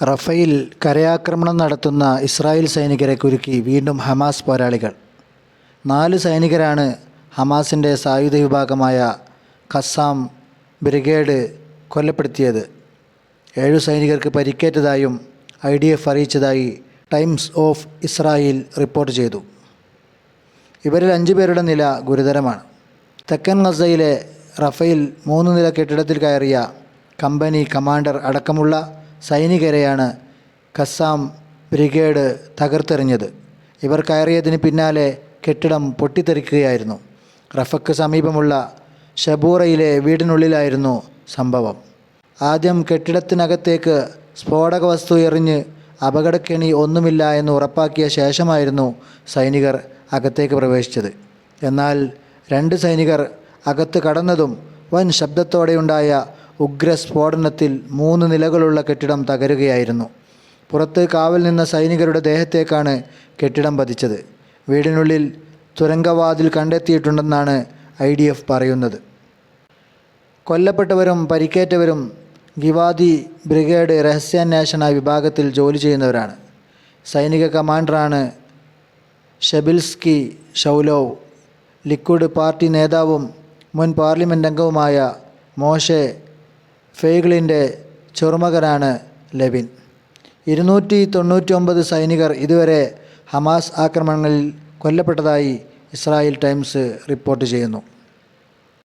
Rafale കരയാക്രമണം നടത്തുന്ന Israel സൈനികരെ കുരുക്കി വീണ്ടും ഹമാസ് പോരാളികൾ. 4 സൈനികരാണ് ഹമാസിൻ്റെ സായുധ വിഭാഗമായ ഖസ്സാം ബ്രിഗേഡ് കൊല്ലപ്പെടുത്തിയത്. 7 സൈനികർക്ക് പരിക്കേറ്റതായും IDF അറിയിച്ചതായി ടൈംസ് ഓഫ് ഇസ്രായേൽ റിപ്പോർട്ട് ചെയ്തു. ഇവരിൽ 5 പേരുടെ നില ഗുരുതരമാണ്. തെക്കൻ ഗസയിലെ റഫേൽ 3 നില കെട്ടിടത്തിൽ കയറിയ കമ്പനി കമാൻഡർ അടക്കമുള്ള സൈനികരെയാണ് ഖസ്സാം ബ്രിഗേഡ് തകർത്തെറിഞ്ഞത്. ഇവർ കയറിയതിന് പിന്നാലെ കെട്ടിടം പൊട്ടിത്തെറിക്കുകയായിരുന്നു. റഫയ്ക്ക് സമീപമുള്ള ഷബൂറയിലെ വീടിനുള്ളിലായിരുന്നു സംഭവം. ആദ്യം കെട്ടിടത്തിനകത്തേക്ക് സ്ഫോടക വസ്തു എറിഞ്ഞ് അപകടക്കെണി ഒന്നുമില്ല എന്ന് ഉറപ്പാക്കിയ ശേഷമായിരുന്നു സൈനികർ അകത്തേക്ക് പ്രവേശിച്ചത്. എന്നാൽ 2 സൈനികർ അകത്ത് കടന്നതും വൻ ശബ്ദത്തോടെയുണ്ടായ ഉഗ്രസ്ഫോടനത്തിൽ 3 നിലകളുള്ള കെട്ടിടം തകരുകയായിരുന്നു. പുറത്ത് കാവൽ നിന്ന സൈനികരുടെ ദേഹത്തേക്കാണ് കെട്ടിടം പതിച്ചത്. വീടിനുള്ളിൽ തുരങ്കവാതിൽ കണ്ടെത്തിയിട്ടുണ്ടെന്നാണ് IDF പറയുന്നത്. കൊല്ലപ്പെട്ടവരും പരിക്കേറ്റവരും ഗിവാദി ബ്രിഗേഡ് രഹസ്യാന്വേഷണ വിഭാഗത്തിൽ ജോലി ചെയ്യുന്നവരാണ്. സൈനിക കമാൻഡറാണ് ഷെബിൽസ്കി ഷൗലോവ്. ലിക്വിഡ് പാർട്ടി നേതാവും മുൻ പാർലമെൻറ്റ് അംഗവുമായ മോഷെ ഫെയ്ഗ്ലിൻ്റെ ചെറുമകനാണ് ലെവിൻ. 299 സൈനികർ ഇതുവരെ ഹമാസ് ആക്രമണങ്ങളിൽ കൊല്ലപ്പെട്ടതായി ഇസ്രായേൽ ടൈംസ് റിപ്പോർട്ട് ചെയ്യുന്നു.